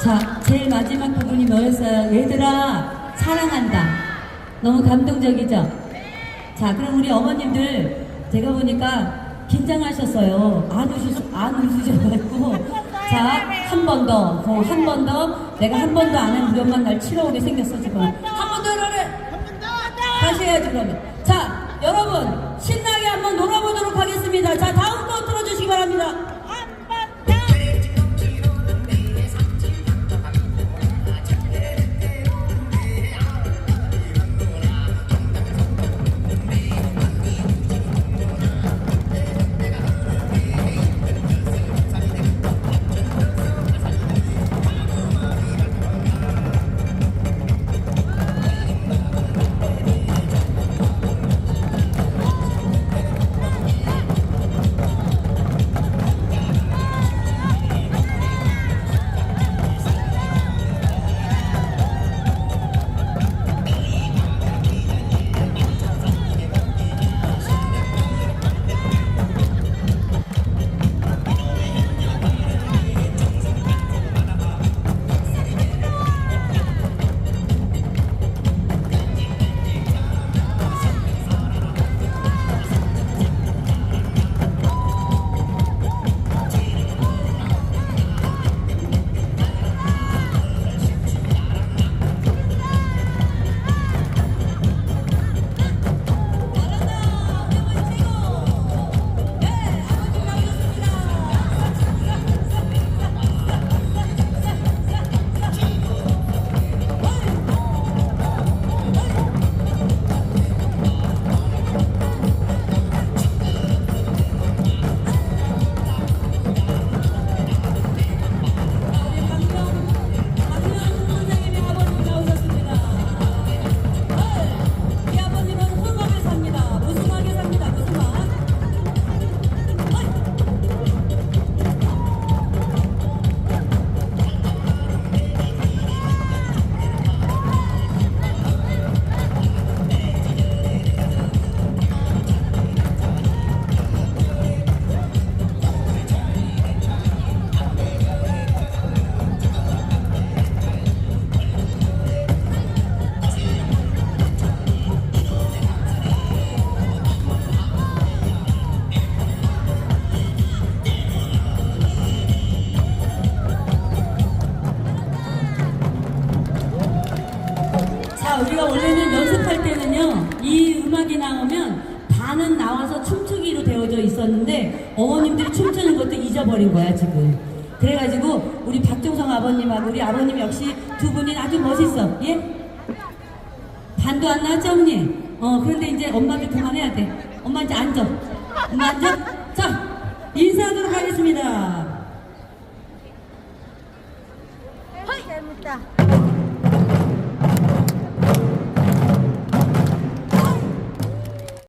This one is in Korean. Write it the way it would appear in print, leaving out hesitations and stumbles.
자, 제일 마지막 부분이 뭐였어요? 얘들아 사랑한다. 너무 감동적이죠? 자, 그럼 우리 어머님들 제가 보니까 긴장하셨어요. 안 웃으셔가지고 자, 한 번 더, 한 번 더. 내가 한 번도 안 한 우리 엄마 날 치러 오게 생겼어 지금. 한 번 더 그래. 다시 해야지 그러면. 자, 여러분 신나게 한번 놀아보도록 하겠습니다. 자, 다음 거 틀어주시기 바랍니다. 자, 우리가 원래는 연습할 때는요, 이 음악이 나오면 반은 나와서 춤추기로 되어져 있었는데, 어머님들이 춤추는 것도 잊어버린 거야, 지금. 그래가지고, 우리 박종성 아버님하고 우리 아버님 역시 두 분이 아주 멋있어. 예? 반도 안 나왔죠, 어머니? 그런데 이제 엄마도 그만해야 돼. 엄마 이제 앉아. 엄마 앉아? 자, 인사하도록 하겠습니다.